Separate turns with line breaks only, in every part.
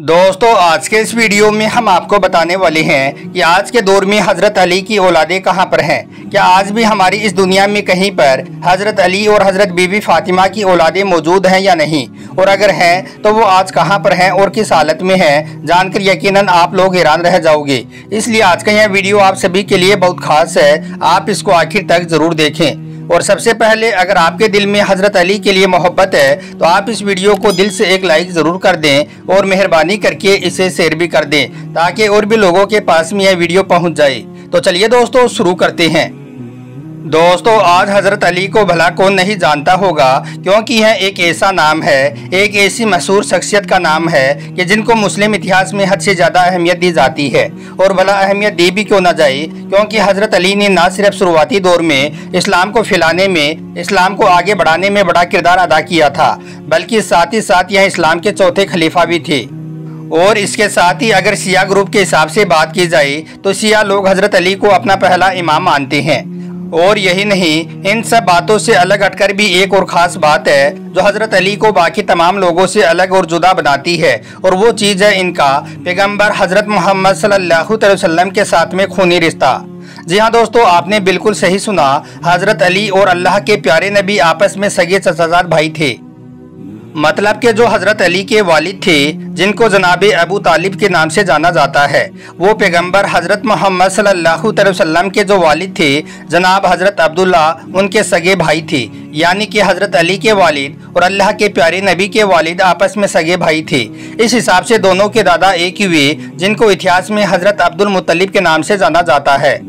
दोस्तों आज के इस वीडियो में हम आपको बताने वाले हैं कि आज के दौर में हज़रत अली की औलादें कहां पर हैं। क्या आज भी हमारी इस दुनिया में कहीं पर हज़रत अली और हज़रत बीबी फातिमा की औलादें मौजूद हैं या नहीं, और अगर हैं तो वो आज कहां पर हैं और किस हालत में हैं, जानकर यकीनन आप लोग हैरान रह जाओगे। इसलिए आज का यह वीडियो आप सभी के लिए बहुत खास है, आप इसको आखिर तक ज़रूर देखें। और सबसे पहले अगर आपके दिल में हज़रत अली के लिए मोहब्बत है तो आप इस वीडियो को दिल से एक लाइक ज़रूर कर दें और मेहरबानी करके इसे शेयर भी कर दें ताकि और भी लोगों के पास में यह वीडियो पहुंच जाए। तो चलिए दोस्तों शुरू करते हैं। दोस्तों आज हज़रत अली को भला कौन नहीं जानता होगा, क्योंकि यह एक ऐसा नाम है, एक ऐसी मशहूर शख्सियत का नाम है कि जिनको मुस्लिम इतिहास में हद से ज़्यादा अहमियत दी जाती है। और भला अहमियत दी भी क्यों ना जाए, क्योंकि हज़रत अली ने न सिर्फ शुरुआती दौर में इस्लाम को फैलाने में, इस्लाम को आगे बढ़ाने में बड़ा किरदार अदा किया था, बल्कि साथ ही साथ यह इस्लाम के चौथे खलीफा भी थे। और इसके साथ ही अगर शिया ग्रुप के हिसाब से बात की जाए तो शिया लोग हज़रत अली को अपना पहला इमाम मानते हैं। और यही नहीं, इन सब बातों से अलग हटकर भी एक और ख़ास बात है जो हज़रत अली को बाकी तमाम लोगों से अलग और जुदा बनाती है, और वो चीज़ है इनका पैगंबर हज़रत मोहम्मद सल्लल्लाहु अलैहि वसल्लम के साथ में खूनी रिश्ता। जी हाँ दोस्तों, आपने बिल्कुल सही सुना, हज़रत अली और अल्लाह के प्यारे नबी आपस में सगे चचाजाद भाई थे। मतलब कि जो हज़रत अली के वालिद थे, जिनको जनाब अबू तालिब के नाम से जाना जाता है, वो पैगंबर हज़रत मोहम्मद सल्लल्लाहु अलैहि वसल्लम के जो वालिद थे जनाब हज़रत अब्दुल्ला, उनके सगे भाई थे। यानी कि हज़रत अली के वालिद और अल्लाह के प्यारे नबी के वालिद आपस में सगे भाई थे। इस हिसाब से दोनों के दादा एक ही हुए, जिनको इतिहास में हज़रत अब्दुल मुत्तलिब के नाम से जाना जाता है।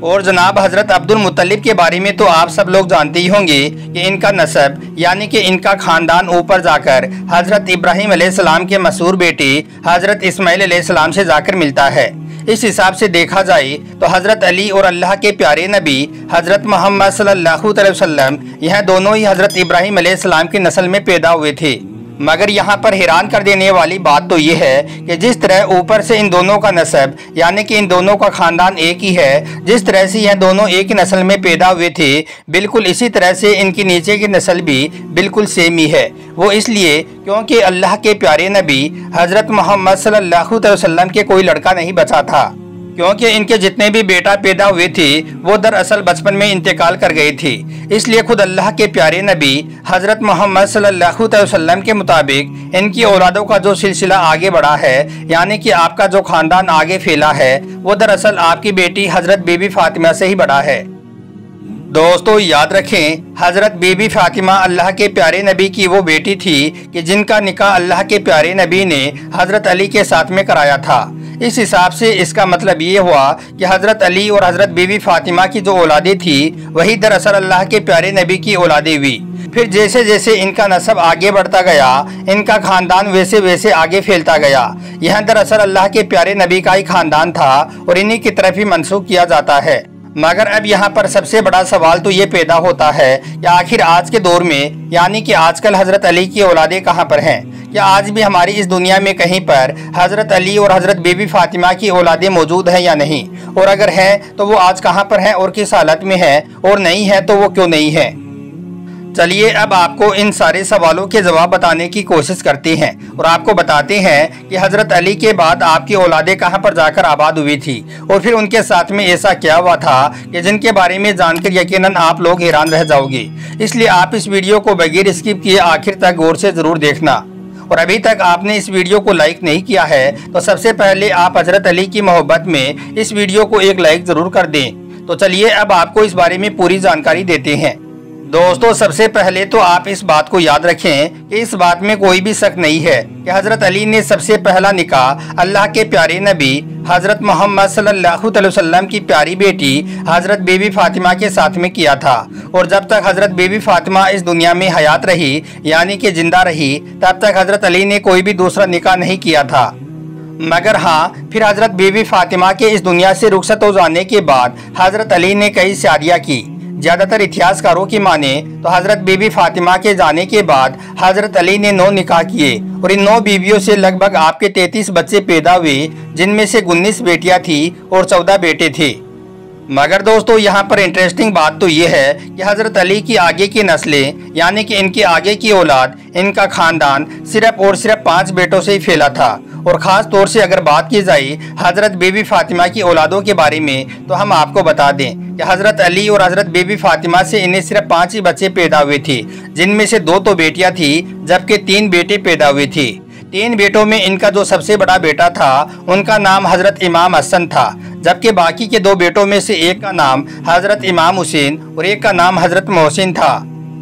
और जनाब हज़रत अब्दुल मुत्तलिब के बारे में तो आप सब लोग जानते ही होंगे कि इनका नसब यानी कि इनका ख़ानदान ऊपर जाकर हज़रत इब्राहीम अलैहिस्सलाम के मशहूर बेटे हज़रत इस्माइल अलैहिस्सलाम से जाकर मिलता है। इस हिसाब से देखा जाए तो हज़रत अली और अल्लाह के प्यारे नबी हज़रत मोहम्मद सल्लल्लाहु अलैहि वसल्लम यह दोनों ही हज़रत इब्राहीम अलैहिस्सलाम की नस्ल में पैदा हुए थे। मगर यहाँ पर हैरान कर देने वाली बात तो ये है कि जिस तरह ऊपर से इन दोनों का नस्ब यानी कि इन दोनों का ख़ानदान एक ही है, जिस तरह से यह दोनों एक ही नस्ल में पैदा हुए थे, बिल्कुल इसी तरह से इनकी नीचे की नस्ल भी बिल्कुल सेम ही है। वो इसलिए क्योंकि अल्लाह के प्यारे नबी हज़रत मोहम्मद सल्लल्लाहु अलैहि वसल्लम के कोई लड़का नहीं बचा था, क्योंकि इनके जितने भी बेटा पैदा हुए थे वो दरअसल बचपन में इंतकाल कर गए थे। इसलिए खुद अल्लाह के प्यारे नबी हज़रत मोहम्मद सल्लल्लाहु अलैहि वसल्लम के मुताबिक इनकी औलादों का जो सिलसिला आगे बढ़ा है, यानी कि आपका जो ख़ानदान आगे फैला है, वो दरअसल आपकी बेटी हज़रत बीबी फातिमा से ही बढ़ा है। दोस्तों याद रखें, हज़रत बीबी फातिमा अल्लाह के प्यारे नबी की वो बेटी थी कि जिनका निकाह अल्लाह के प्यारे नबी ने हज़रत अली के साथ में कराया था। इस हिसाब से इसका मतलब ये हुआ कि हज़रत अली और हज़रत बीबी फातिमा की जो औलादें थी वही दरअसल अल्लाह के प्यारे नबी की औलादें हुई। फिर जैसे जैसे इनका नस्ब आगे बढ़ता गया, इनका ख़ानदान वैसे वैसे आगे फैलता गया। यह दरअसल अल्लाह के प्यारे नबी का ही ख़ानदान था और इन्हीं की तरफ ही मंसूब किया जाता है। मगर अब यहाँ पर सबसे बड़ा सवाल तो ये पैदा होता है कि आखिर आज के दौर में यानी कि आजकल हज़रत अली की औलादें कहाँ पर हैं? क्या आज भी हमारी इस दुनिया में कहीं पर हज़रत अली और हज़रत बीबी फातिमा की औलादें मौजूद हैं या नहीं? और अगर हैं तो वो आज कहाँ पर हैं और किस हालत में हैं, और नहीं है तो वो क्यों नहीं है? चलिए अब आपको इन सारे सवालों के जवाब बताने की कोशिश करते हैं और आपको बताते हैं कि हज़रत अली के बाद आपकी औलादें कहां पर जाकर आबाद हुई थी, और फिर उनके साथ में ऐसा क्या हुआ था कि जिनके बारे में जानकर यकीनन आप लोग हैरान रह जाओगे। इसलिए आप इस वीडियो को बगैर स्किप किए आखिर तक गौर से ज़रूर देखना। और अभी तक आपने इस वीडियो को लाइक नहीं किया है तो सबसे पहले आप हज़रत अली की मोहब्बत में इस वीडियो को एक लाइक ज़रूर कर दें। तो चलिए अब आपको इस बारे में पूरी जानकारी देते हैं। दोस्तों सबसे पहले तो आप इस बात को याद रखें कि इस बात में कोई भी शक नहीं है कि हज़रत अली ने सबसे पहला निकाह अल्लाह के प्यारे नबी हज़रत मोहम्मद सल्लल्लाहु अलैहि वसल्लम की प्यारी बेटी हज़रत बीबी फातिमा के साथ में किया था। और जब तक हज़रत बीबी फातिमा इस दुनिया में हयात रही यानी कि जिंदा रही, तब तक हज़रत अली ने कोई भी दूसरा निकाह नहीं किया था। मगर हाँ, फिर हज़रत बीबी फातिमा के इस दुनिया से रुखसत हो जाने के बाद हज़रत अली ने कई शादियाँ की। ज़्यादातर इतिहासकारों की माने तो हज़रत बीबी फातिमा के जाने के बाद हज़रत अली ने 9 निकाह किए और इन 9 बीवियों से लगभग आपके 33 बच्चे पैदा हुए, जिनमें से 19 बेटियां थी और 14 बेटे थे। मगर दोस्तों यहाँ पर इंटरेस्टिंग बात तो ये है कि हज़रत अली की आगे की नस्लें यानी कि इनकी आगे की औलाद, इनका ख़ानदान सिर्फ और सिर्फ 5 बेटों से ही फैला था। और ख़ास तौर से अगर बात की जाए हज़रत बीबी फ़ातिमा की औलादों के बारे में, तो हम आपको बता दें कि हज़रत अली और हज़रत बीबी फ़ातिमा से इन्हें सिर्फ 5 ही बच्चे पैदा हुए थे, जिनमें से 2 तो बेटियां थी जबकि 3 बेटे पैदा हुए थे। 3 बेटों में इनका जो सबसे बड़ा बेटा था उनका नाम हज़रत इमाम हसन था, जबकि बाकी के 2 बेटों में से एक का नाम हज़रत इमाम हुसैन और एक का नाम हज़रत मोहसिन था।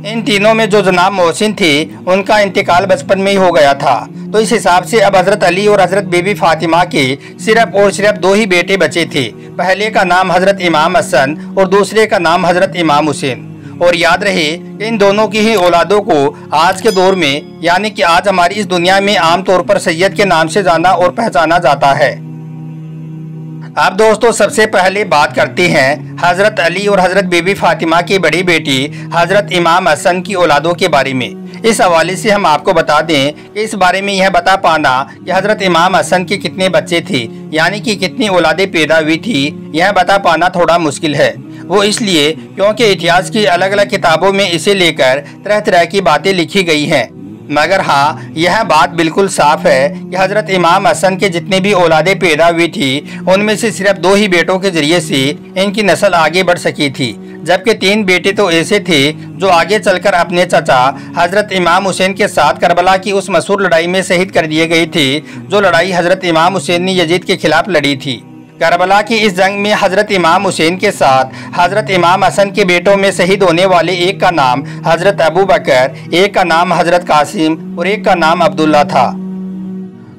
इन तीनों में जो जनाब मोहसिन थे उनका इंतकाल बचपन में ही हो गया था। तो इस हिसाब से अब हज़रत अली और हज़रत बीबी फ़ातिमा के सिर्फ और सिर्फ 2 ही बेटे बचे थे। पहले का नाम हज़रत इमाम हसन और दूसरे का नाम हज़रत इमाम हुसैन। और याद रहे इन दोनों की ही औलादों को आज के दौर में, यानी कि आज हमारी इस दुनिया में आमतौर पर सैयद के नाम से जाना और पहचाना जाता है। अब दोस्तों सबसे पहले बात करते हैं हज़रत अली और हज़रत बीबी फ़ातिमा की बड़ी बेटी हज़रत इमाम हसन की औलादों के बारे में। इस हवाले से हम आपको बता दें कि इस बारे में यह बता पाना कि हज़रत इमाम हसन के कितने बच्चे थे, यानी कि कितनी औलादें पैदा हुई थी, यह बता पाना थोड़ा मुश्किल है। वो इसलिए क्योंकि इतिहास की अलग अलग किताबों में इसे लेकर तरह तरह की बातें लिखी गई हैं। मगर हाँ, यह बात बिल्कुल साफ है कि हज़रत इमाम हसन के जितने भी औलादें पैदा हुई थी उनमें से सिर्फ 2 ही बेटों के जरिए से इनकी नस्ल आगे बढ़ सकी थी, जबकि 3 बेटे तो ऐसे थे जो आगे चलकर अपने चाचा हज़रत इमाम हुसैन के साथ करबला की उस मशहूर लड़ाई में शहीद कर दिए गए थे, जो लड़ाई हज़रत इमाम हुसैन ने यजीद के खिलाफ लड़ी थी। करबला की इस जंग में हज़रत इमाम हुसैन के साथ हज़रत इमाम हसन के बेटों में शहीद होने वाले एक का नाम हज़रत अबू बकर, एक का नाम हज़रत कासिम और एक का नाम अब्दुल्ला था।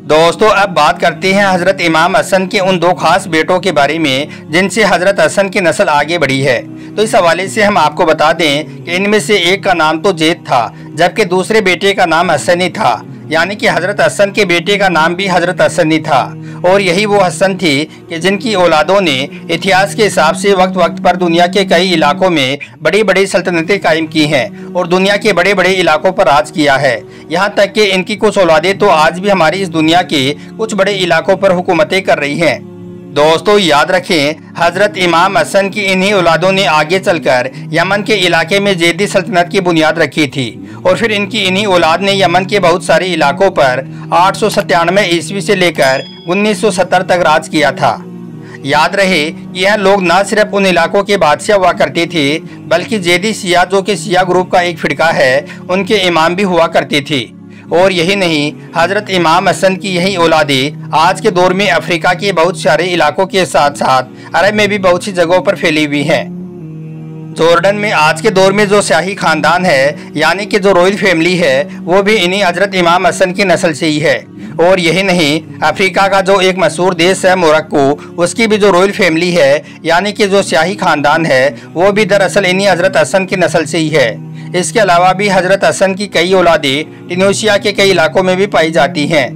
दोस्तों अब बात करते हैं हज़रत इमाम हसन के उन 2 खास बेटों के बारे में जिनसे हज़रत हसन की नस्ल आगे बढ़ी है। तो इस हवाले से हम आपको बता दें कि इनमें से एक का नाम तो जैद था, जबकि दूसरे बेटे का नाम हसन ही था, यानी कि हज़रत हसन के बेटे का नाम भी हज़रत हसन ही था। और यही वो हसन थी कि जिनकी औलादों ने इतिहास के हिसाब से वक्त वक्त पर दुनिया के कई इलाकों में बड़ी बड़ी सल्तनतें कायम की हैं और दुनिया के बड़े बड़े इलाकों पर राज किया है। यहाँ तक कि इनकी कुछ औलादें तो आज भी हमारी इस दुनिया के कुछ बड़े इलाकों पर हुकूमतें कर रही हैं। दोस्तों याद रखें, हज़रत इमाम हसन की इन्हीं औलादों ने आगे चलकर यमन के इलाके में जैदी सल्तनत की बुनियाद रखी थी और फिर इनकी इन्हीं औलाद ने यमन के बहुत सारे इलाकों पर 897 ईस्वी से लेकर 1970 तक राज किया था। याद रहे यह लोग न सिर्फ उन इलाकों के बादशाह हुआ करते थे, बल्कि जैदी शिया, जो कि शिया ग्रुप का एक फिरका है, उनके इमाम भी हुआ करते थे। और यही नहीं, हज़रत इमाम हसन की यही औलादें आज के दौर में अफ्रीका के बहुत सारे इलाकों के साथ साथ अरब में भी बहुत सी जगहों पर फैली हुई हैं। जॉर्डन में आज के दौर में जो शाही खानदान है, यानी कि जो रॉयल फैमिली है, वो भी इन्हीं हज़रत इमाम हसन की नस्ल से ही है। और यही नहीं, अफ्रीका का जो एक मशहूर देश है मोरक्को, उसकी भी जो रॉयल फैमिली है, यानी कि जो शाही खानदान है, वो भी दरअसल इन्हीं हज़रत हसन की नस्ल से ही है। इसके अलावा भी हज़रत हसन की कई औलादें ट्यूनीशिया के कई इलाकों में भी पाई जाती हैं।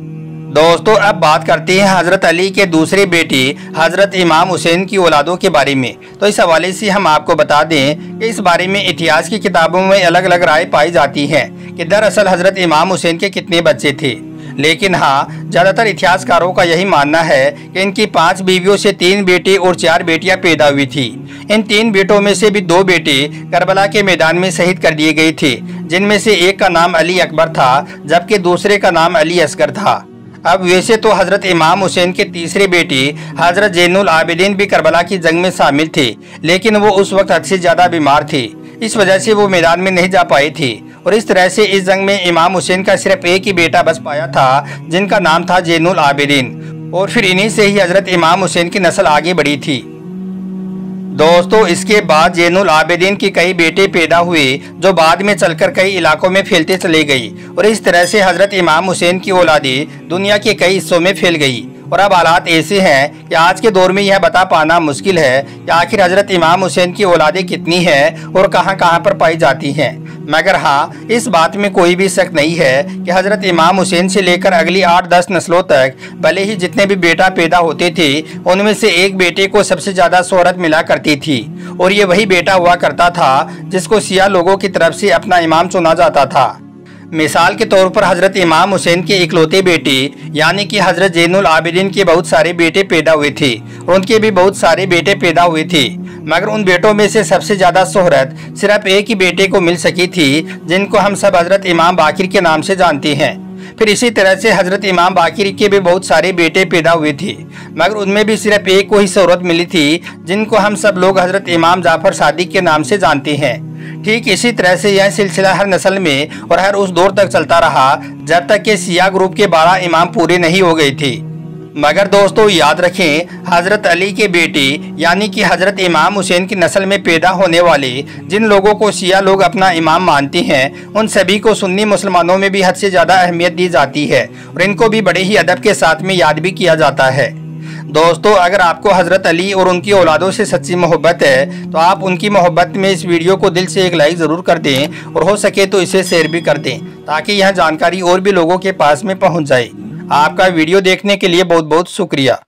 दोस्तों अब बात करते हैं हज़रत अली के दूसरे बेटे हज़रत इमाम हुसैन की औलादों के बारे में। तो इस हवाले से हम आपको बता दें कि इस बारे में इतिहास की किताबों में अलग अलग राय पाई जाती हैं कि दरअसल हज़रत इमाम हुसैन के कितने बच्चे थे। लेकिन हाँ, ज़्यादातर इतिहासकारों का यही मानना है कि इनकी 5 बीवियों से 3 बेटे और 4 बेटियां पैदा हुई थी। इन 3 बेटों में से भी 2 बेटे करबला के मैदान में शहीद कर दिए गए थे, जिनमें से एक का नाम अली अकबर था, जबकि दूसरे का नाम अली असगर था। अब वैसे तो हज़रत इमाम हुसैन के तीसरे बेटे हज़रत ज़ैनुल आबिदीन भी करबला की जंग में शामिल थे, लेकिन वो उस वक्त हद से ज़्यादा बीमार थे, इस वजह से वो मैदान में नहीं जा पाए थे। और इस तरह से इस जंग में इमाम हुसैन का सिर्फ एक ही बेटा बच पाया था, जिनका नाम था ज़ैनुल आबिदीन। और फिर इन्हीं से ही हज़रत इमाम हुसैन की नस्ल आगे बढ़ी थी। दोस्तों इसके बाद ज़ैनुल आबिदीन की कई बेटे पैदा हुए, जो बाद में चलकर कई इलाकों में फैलते चले गई। और इस तरह से हज़रत इमाम हुसैन की औलादें दुनिया के कई हिस्सों में फैल गई। और अब हालात ऐसे हैं कि आज के दौर में यह बता पाना मुश्किल है कि आखिर हज़रत इमाम हुसैन की औलादें कितनी हैं और कहां कहां पर पाई जाती हैं। मगर हाँ, इस बात में कोई भी शक नहीं है कि हज़रत इमाम हुसैन से लेकर अगली 8-10 नस्लों तक भले ही जितने भी बेटा पैदा होते थे, उनमें से एक बेटे को सबसे ज़्यादा शोहरत मिला करती थी। और ये वही बेटा हुआ करता था जिसको शिया लोगों की तरफ से अपना इमाम चुना जाता था। मिसाल के तौर पर हज़रत इमाम हुसैन के इकलौते बेटे यानी कि हज़रत ज़ैनुल आबिदीन के बहुत सारे बेटे पैदा हुए थे, उनके भी बहुत सारे बेटे पैदा हुए थे। मगर उन बेटों में से सबसे ज़्यादा शोहरत सिर्फ एक ही बेटे को मिल सकी थी, जिनको हम सब हज़रत इमाम बाकिर के नाम से जानते हैं। फिर इसी तरह से हज़रत इमाम बाकिर के भी बहुत सारे बेटे पैदा हुए थे, मगर उनमें भी सिर्फ एक को ही शोहरत मिली थी, जिनको हम सब लोग हज़रत इमाम जाफ़र सादिक के नाम से जानते हैं। ठीक इसी तरह से यह सिलसिला हर नस्ल में और हर उस दौर तक चलता रहा जब तक कि शिया ग्रुप के 12 इमाम पूरे नहीं हो गए थे। मगर दोस्तों याद रखें, हज़रत अली के बेटे यानी कि हज़रत इमाम हुसैन की नस्ल में पैदा होने वाले जिन लोगों को शिया लोग अपना इमाम मानते हैं, उन सभी को सुन्नी मुसलमानों में भी हद से ज़्यादा अहमियत दी जाती है और इनको भी बड़े ही अदब के साथ में याद भी किया जाता है। दोस्तों, अगर आपको हज़रत अली और उनकी औलादों से सच्ची मोहब्बत है तो आप उनकी मोहब्बत में इस वीडियो को दिल से एक लाइक ज़रूर कर दें और हो सके तो इसे शेयर भी कर दें, ताकि यह जानकारी और भी लोगों के पास में पहुंच जाए। आपका वीडियो देखने के लिए बहुत बहुत शुक्रिया।